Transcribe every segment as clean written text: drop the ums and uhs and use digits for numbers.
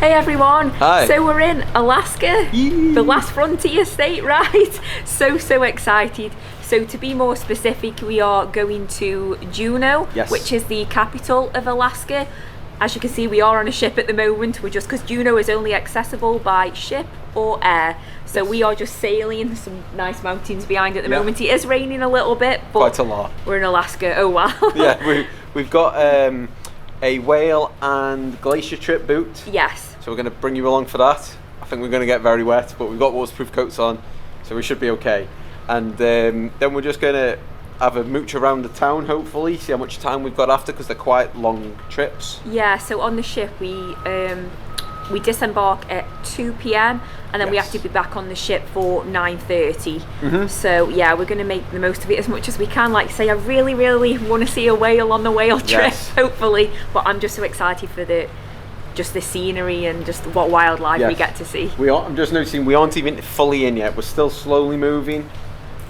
Hey everyone! Hi. So we're in Alaska, the last frontier state, right? So excited. So to be more specific, we are going to Juneau, Yes. which is the capital of Alaska. As you can see, we are on a ship at the moment. We're just, because Juneau is only accessible by ship or air. So Yes. we are just sailing some nice mountains behind at the moment. It is raining a little bit, but Quite a lot. we're in Alaska. Oh wow. Yeah, we've got a whale and glacier trip booked. Yes. So we're going to bring you along for that. I think we're going to get very wet, but we've got waterproof coats on, so we should be okay. And then we're just going to have a mooch around the town, hopefully, see how much time we've got after, because they're quite long trips. Yeah, so on the ship we disembark at 2 p.m. and then we have to be back on the ship for 9:30. So yeah, we're going to make the most of it as much as we can. Like I say, I really want to see a whale on the whale trip, hopefully. But I'm just so excited for the scenery and just what wildlife we get to see. I'm just noticing we aren't even fully in yet. We're still slowly moving.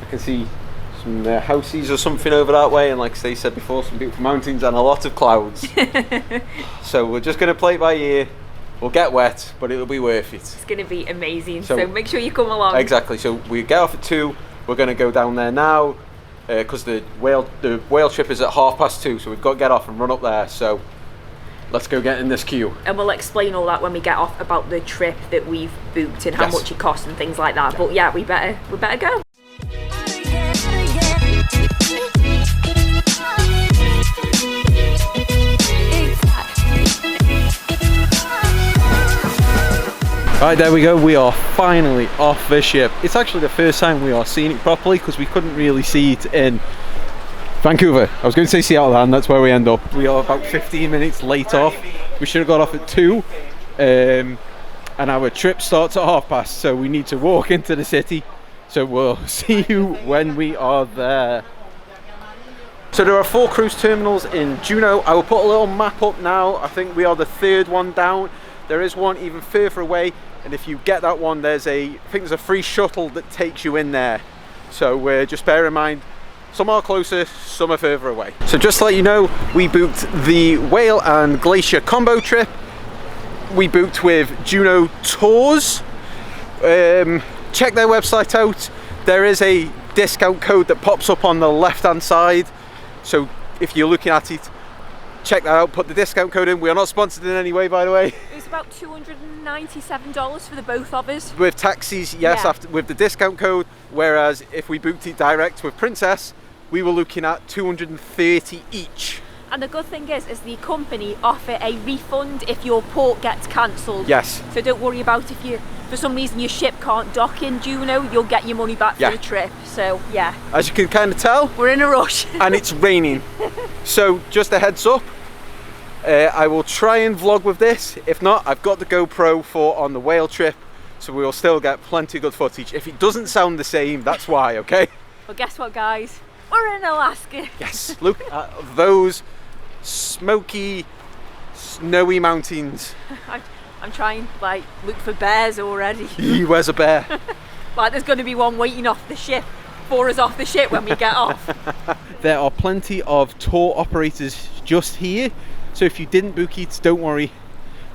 I can see some houses or something over that way, and like Stacey said before, some beautiful mountains and a lot of clouds. So we're just going to play it by ear. We'll get wet, but it'll be worth it. It's going to be amazing, so make sure you come along. Exactly, so we get off at 2, we're going to go down there now, because the whale trip is at 2:30, so we've got to get off and run up there, so let's go get in this queue. And we'll explain all that when we get off about the trip that we've booked and how much it costs and things like that. Yeah. But yeah, we better go. Right, there we go, we are finally off the ship. It's actually the first time we are seeing it properly, because we couldn't really see it in Vancouver. I was going to say Seattle, and that's where we end up. We are about 15 minutes late off. We should have got off at 2, and our trip starts at past, so we need to walk into the city. So we'll see you when we are there. So there are 4 cruise terminals in Juneau. I will put a little map up now. I think we are the 3rd one down. There is one even further away, and if you get that one, I think there's a free shuttle that takes you in there. So just bear in mind, some are closer, some are further away. So just to let you know, we booked the whale and glacier combo trip. We booked with Juneau Tours. Check their website out. There is a discount code that pops up on the left hand side. So if you're looking at it, check that out, put the discount code in. We are not sponsored in any way, by the way. It was about $297 for the both of us. With taxis, yes, with the discount code, whereas if we booked it direct with Princess, we were looking at $230 each. And the good thing is the company offer a refund if your port gets cancelled. Yes. So don't worry about if for some reason your ship can't dock in Juneau, you'll get your money back for the trip. So yeah. As you can kind of tell, we're in a rush. And it's raining. So just a heads up, I will try and vlog with this. If not, I've got the GoPro on the whale trip, so we will still get plenty of good footage. If it doesn't sound the same, that's why, okay? Well, guess what, guys? We're in Alaska. Yes, look at those smoky, snowy mountains. I'm trying, look for bears already. Where's a bear? There's going to be one waiting off the ship for us off the ship when we get off. There are plenty of tour operators just here, so if you didn't book it, don't worry.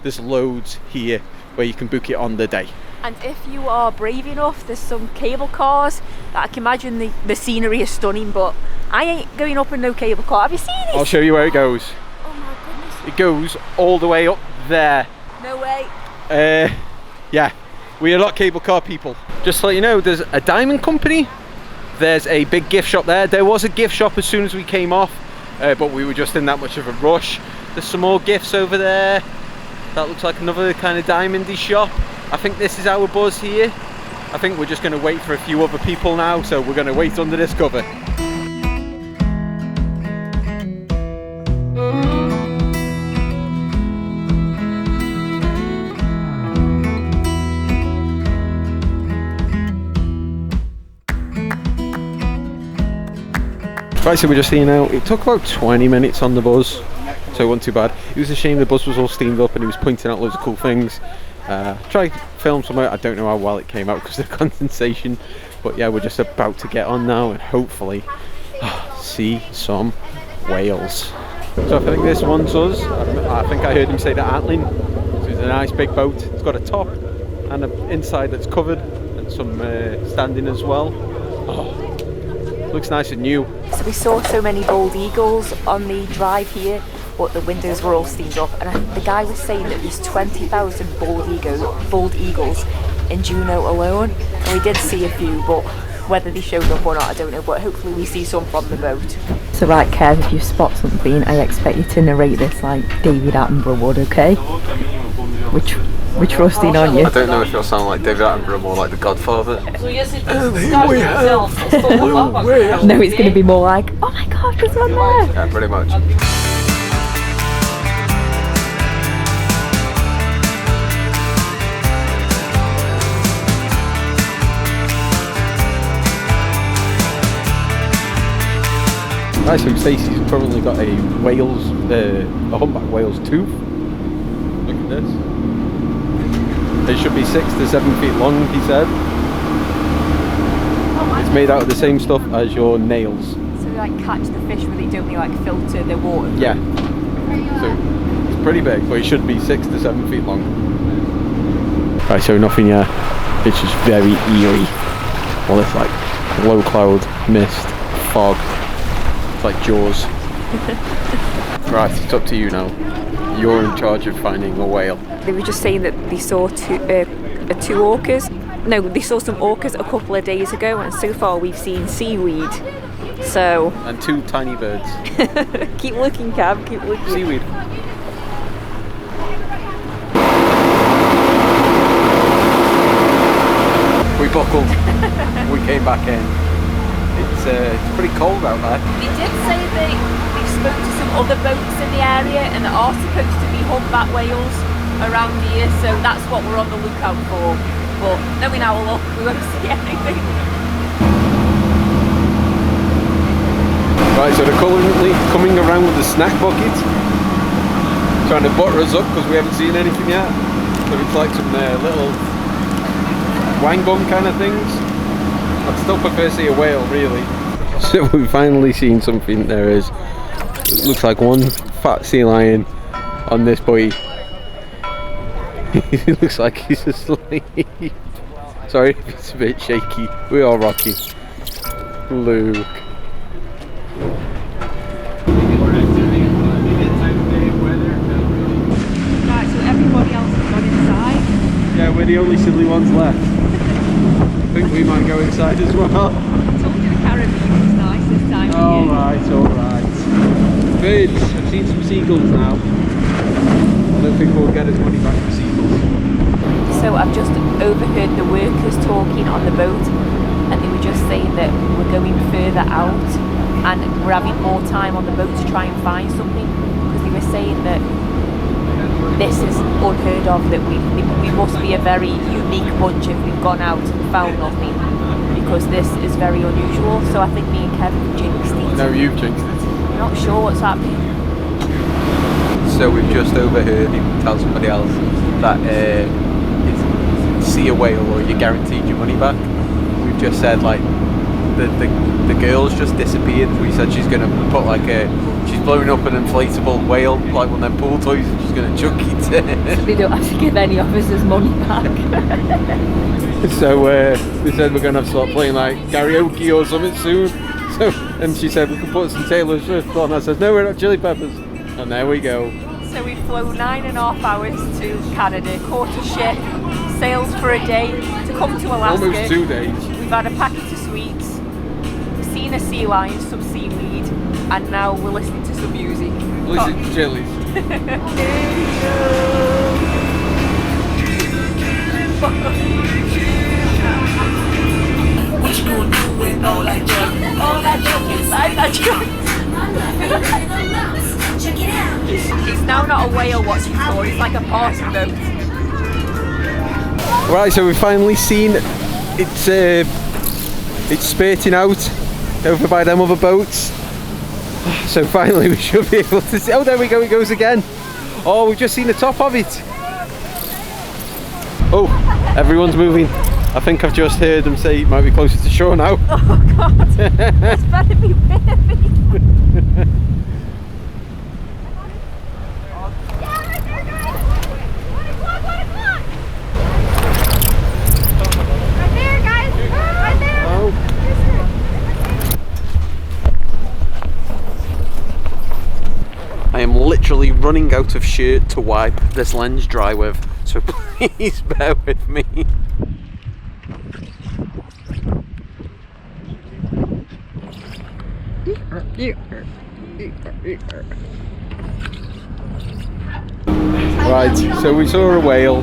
There's loads here where you can book it on the day. And if you are brave enough, there's some cable cars that I can imagine the scenery is stunning, but I ain't going up in no cable car. Have you seen it? I'll show you where it goes. Oh my goodness. It goes all the way up there. No way. Yeah, we are not cable car people. Just to let you know, there's a diamond company. There's a big gift shop there. There was a gift shop as soon as we came off, but we were just in that much of a rush. There's some more gifts over there. That looks like another kind of diamondy shop. I think this is our buzz here. I think we're just going to wait for a few other people now, so we're going to wait under this cover. Right, so we're just here now. It took about 20 minutes on the bus, so it wasn't too bad. It was a shame the bus was all steamed up and he was pointing out loads of cool things. Tried to film somewhere. I don't know how well it came out because of the condensation, but yeah, we're just about to get on now and hopefully see some whales. So I think this one's us. I think I heard him say that Atlin. So a nice big boat. It's got a top and an inside that's covered and some standing as well. Oh, looks nice and new. So we saw so many bald eagles on the drive here, but the windows were all steamed up, and the guy was saying that there's 20,000 bald eagles in Juneau alone, and we did see a few, but whether they showed up or not I don't know, but hopefully we see some from the boat. So right, Kev, if you spot something, I expect you to narrate this like David Attenborough would, okay? We're trusting on you. I don't know if you'll sound like David Attenborough or like the Godfather. No, it's going to be more like, oh my god, there's one there! Yeah, pretty much. Right, so Stacey's currently got a humpback whale's tooth. Look at this. It should be 6 to 7 feet long, he said. It's made out of the same stuff as your nails. So they like catch the fish with it, don't they, like filter the water? Yeah. So it's pretty big, but it should be 6 to 7 feet long. Right, so nothing yet. It's just very eerie. Well, it's like low cloud, mist, fog. It's like Jaws. Right, it's up to you now. You're in charge of finding a whale. They were just saying that they saw two orcas. No, they saw some orcas a couple of days ago, and so far we've seen seaweed. So. And 2 tiny birds. Keep looking, Cab. Keep looking. Seaweed. We buckled. We came back in. It's pretty cold out there. They did say they spoke to some other boats in the area, and there are supposed to be humpback whales around here, so that's what we're on the lookout for. But knowing our luck, we won't see anything. Right, so they're currently coming around with the snack bucket, trying to butter us up because we haven't seen anything yet. So it's like some little wang bum kind of things. I'd still prefer to see a whale, really. So we've finally seen something. There is, it looks like one fat sea lion on this buoy. He looks like he's asleep. Sorry if it's a bit shaky. We are rocking. Luke. Right, so everybody else has gone inside. Yeah, we're the only silly ones left. I think we might go inside as well. I told you the Caribbean was nice this time of year. Alright. Birds. I've seen some seagulls now. I don't think we'll get as money back for seagulls. So I've just overheard the workers talking on the boat, and they were just saying that we're going further out and we're having more time on the boat to try and find something, because they were saying that this is unheard of, that we must be a very unique bunch if we've gone out and found nothing, because this is very unusual. So I think me and Kevin jinxed it. No, you've jinxed it. I'm not sure what's happening. So we've just overheard him tell somebody else that see a whale or you're guaranteed your money back. We've just said like the girl's just disappeared. We said she's going to put like she's blowing up an inflatable whale, like one of them pool toys, and she's going to chuck it. So they don't have to give any officers money back. So they said we're going to have to start playing like karaoke or something soon. So, and she said we can put some Taylor Swift on. I said no, we're not Chili Peppers. And there we go. So we've flown 9.5 hours to Canada, caught a ship, sailed for a day to come to Alaska. Almost 2 days. We've had a packet of sweets, seen a sea lion, some seaweed, and now we're listening to some music. Listen to Chili's. What you gonna do with all that junk inside that truck? It's now not a whale watching tour, it's like a party boat. Right, so we've finally seen it's spurting out over by them other boats. So finally we should be able to see. Oh, there we go, it goes again. Oh, we've just seen the top of it. Oh, everyone's moving. I think I've just heard them say it might be closer to shore now. Oh god, that's better be baby. running out of shirt to wipe this lens dry with, so please bear with me. Right, so we saw a whale.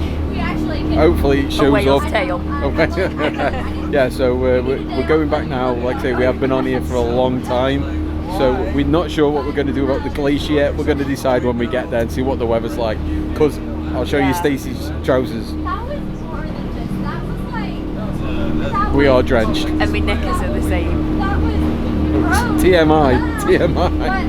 Hopefully it shows whale's up. tail. Yeah, so we're going back now. Like I say, we have been on here for a long time, so we're not sure what we're going to do about the glacier yet. We're going to decide when we get there and see what the weather's like. Because I'll show you Stacey's trousers. We are drenched. And my knickers are the same. TMI, TMI.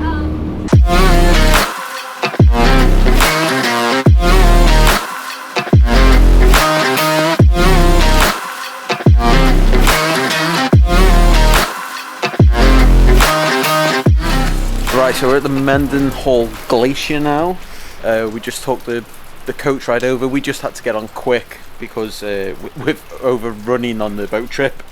Right, so we're at the Mendenhall Glacier now. We just took the coach ride over. We just had to get on quick because we're overrunning on the boat trip.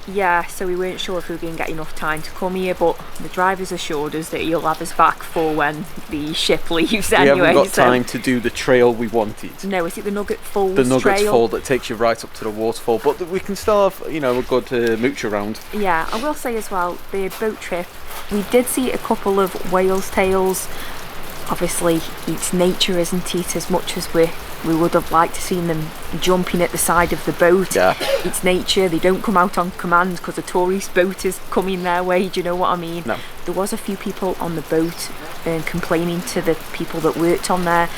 Yeah, so we weren't sure if we were going to get enough time to come here, but the drivers assured us that he'll have us back for when the ship leaves anyway. We haven't got time to do the trail we wanted. No, is it the Nugget Falls The Nuggets trail? Fall that takes you right up to the waterfall, but we can still have, you know, a good mooch around. Yeah, I will say as well, the boat trip, we did see a couple of whale's tails. Obviously, it's nature, isn't it, as much as we would have liked to seen them jumping at the side of the boat. Yeah. It's nature, they don't come out on command because a tourist boat is coming their way, do you know what I mean? No. There was a few people on the boat complaining to the people that worked on there,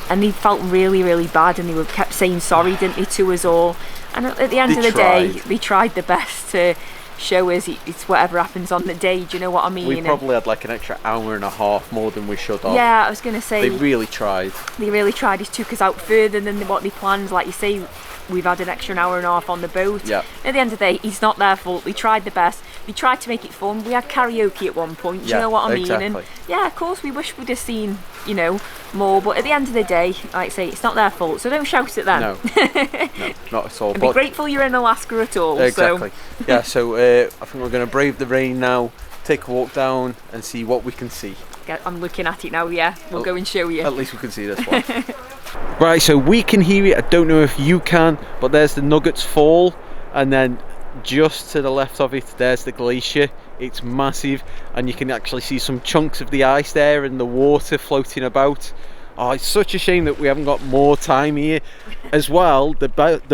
and they felt really, really bad, and they kept saying sorry, didn't they, to us all. And at the end of the day, they tried the best to show us it's whatever happens on the day, do you know what I mean? We probably had like an extra hour and a half more than we should have. Yeah, I was going to say, they really tried. They really tried. It took us out further than what they planned. Like you say, we've had an extra hour and a half on the boat. Yeah. At the end of the day, it's not their fault. They tried the best. They tried to make it fun. We had karaoke at one point, do you know what I mean? Exactly. And yeah, of course, we wish we'd have seen, you know, more, but at the end of the day, like I say, it's not their fault, so don't shout at them. No, no, not at all. And be grateful you're in Alaska at all. Exactly. So. Yeah, so I think we're going to brave the rain now, take a walk down and see what we can see. I'm looking at it now, yeah. We'll go and show you. At least we can see this one. Right, so we can hear it. I don't know if you can, but there's the Nuggets Fall, and then just to the left of it, there's the glacier. It's massive, and you can actually see some chunks of the ice there and the water floating about. Oh, it's such a shame that we haven't got more time here. As well, the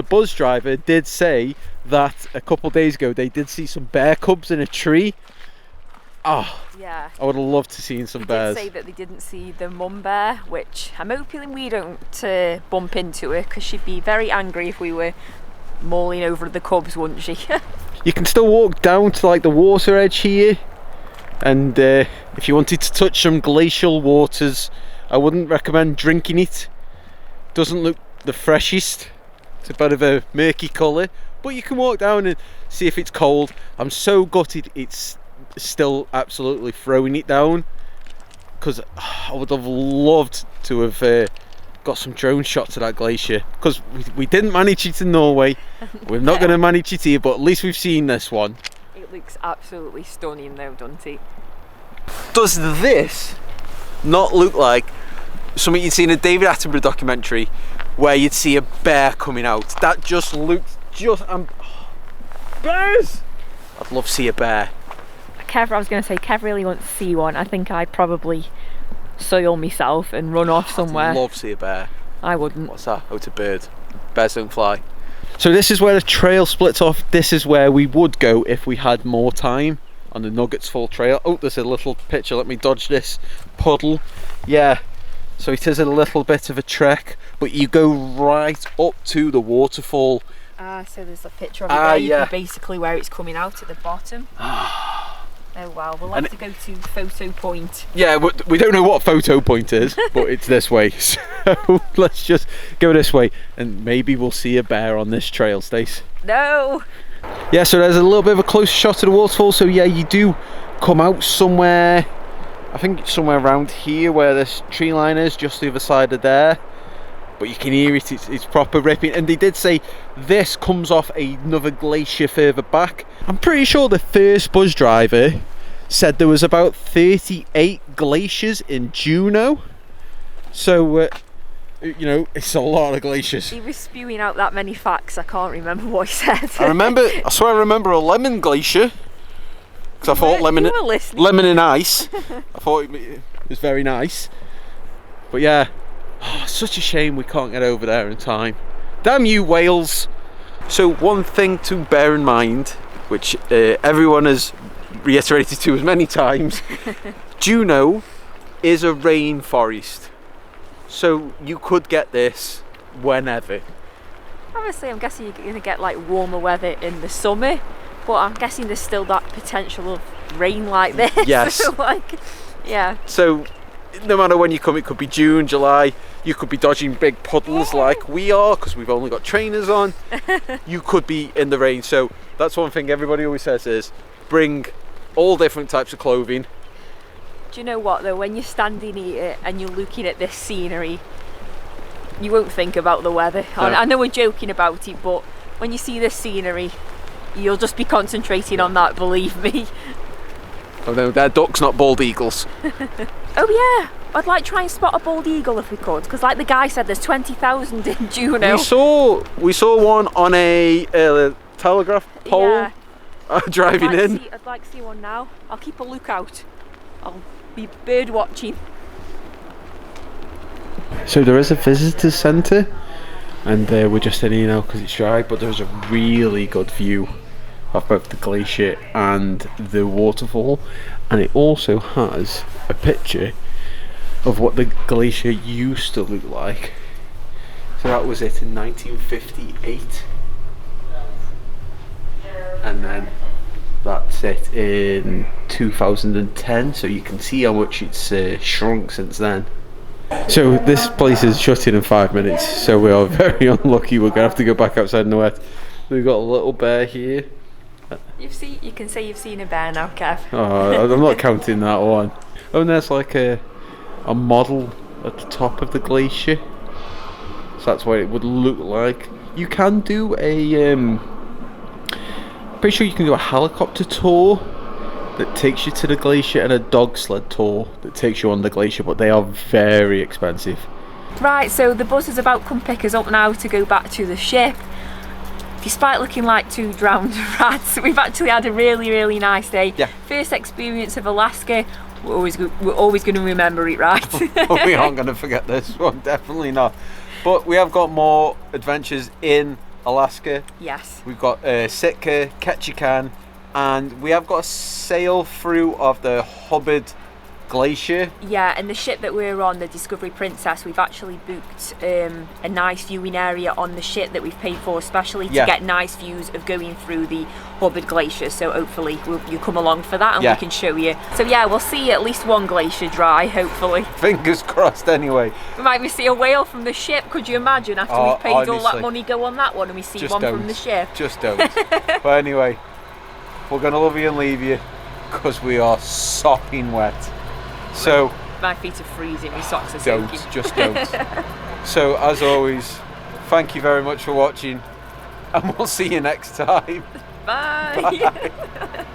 bus driver did say that a couple of days ago they did see some bear cubs in a tree. Oh, yeah. I would have loved to see some bears. They did say that they didn't see the mum bear, which I'm hoping we don't bump into her, because she'd be very angry if we were mauling over the cubs, wouldn't she? You can still walk down to like the water edge here, and if you wanted to touch some glacial waters, I wouldn't recommend drinking it. Doesn't look the freshest. It's a bit of a murky colour, but you can walk down and see if it's cold. I'm so gutted it's still absolutely throwing it down, because I would have loved to have got some drone shots of that glacier, because we didn't manage it in Norway. We're not going to manage it here, but at least we've seen this one. It looks absolutely stunning though, doesn't it? Does this not look like something you'd see in a David Attenborough documentary where you'd see a bear coming out? That just looks bears! I'd love to see a bear. Kev, I was going to say, Kev really wants to see one. I think I'd probably soil myself and run off somewhere. I'd love to see a bear. I wouldn't. What's that? Oh, it's a bird. Bears don't fly. So this is where the trail splits off. This is where we would go if we had more time on the Nuggets Fall trail. Oh, there's a little picture. Let me dodge this puddle. Yeah, so it is a little bit of a trek, but you go right up to the waterfall. So there's a picture of it there. You can basically where it's coming out at the bottom. Oh wow, we'll have to go to photo point. Yeah, we don't know what photo point is, but it's this way. So let's just go this way, and maybe we'll see a bear on this trail, Stace. No! Yeah, so there's a little bit of a close shot of the waterfall. So yeah, you do come out somewhere, I think somewhere around here where this tree line is, just the other side of there. But you can hear it, it's proper ripping. And they did say this comes off another glacier further back. I'm pretty sure the first bus driver said there was about 38 glaciers in Juneau. So, you know, it's a lot of glaciers. He was spewing out that many facts, I can't remember what he said. I swear I remember a lemon glacier. Because I thought lemon and ice. I thought it was very nice. But yeah, such a shame we can't get over there in time. Damn you, Wales! So one thing to bear in mind, which everyone has reiterated to as many times, Juneau is a rainforest. So you could get this whenever. Obviously, I'm guessing you're going to get like warmer weather in the summer, but I'm guessing there's still that potential of rain like this. Yes. Like, yeah. So no matter when you come, it could be June, July, you could be dodging big puddles like we are because we've only got trainers on. You could be in the rain. So that's one thing everybody always says is bring all different types of clothing. Do you know what though, when you're standing here and you're looking at this scenery, you won't think about the weather. No. I know we're joking about it, but when you see this scenery, you'll just be concentrating on that, believe me. Oh no, they're ducks, not bald eagles. Oh yeah, I'd like to try and spot a bald eagle if we could, because like the guy said, there's 20,000 in Juneau. We saw one on a telegraph pole driving in. I'd like to see one now. I'll keep a lookout. I'll be bird watching. So there is a visitor centre, and we're just in here now because it's dry, but there's a really good view of both the glacier and the waterfall, and it also has a picture of what the glacier used to look like. So that was it in 1958, and then that's it in 2010, so you can see how much it's shrunk since then. So this place is shutting in 5 minutes, so we are very unlucky. We're gonna have to go back outside in the wet. We've got a little bear here. You can say you've seen a bear now, Kev. Oh, I'm not counting that one. Oh, and there's like a model at the top of the glacier, so that's what it would look like. You can do a pretty sure you can do a helicopter tour that takes you to the glacier and a dog sled tour that takes you on the glacier, but they are very expensive. Right, so the bus is about to come pick us up now to go back to the ship. Despite looking like two drowned rats, we've actually had a really, really nice day. Yeah. First experience of Alaska. We're always going to remember it, right? We aren't going to forget this one, definitely not. But we have got more adventures in Alaska. Yes. We've got Sitka, Ketchikan, and we have got a sail through of the Hubbard Glacier. Yeah, and the ship that we're on, the Discovery Princess, we've actually booked a nice viewing area on the ship that we've paid for especially to get nice views of going through the Hubbard Glacier, so hopefully you come along for that and we can show you. So yeah, we'll see at least one glacier dry, hopefully. Fingers crossed anyway. We might see a whale from the ship, could you imagine, after we've paid all that money go on that one and we see one from the ship? Just don't. But anyway, we're going to love you and leave you because we are sopping wet. So my feet are freezing, my socks are soaking. Just don't. So as always, thank you very much for watching, and we'll see you next time. Bye. Bye.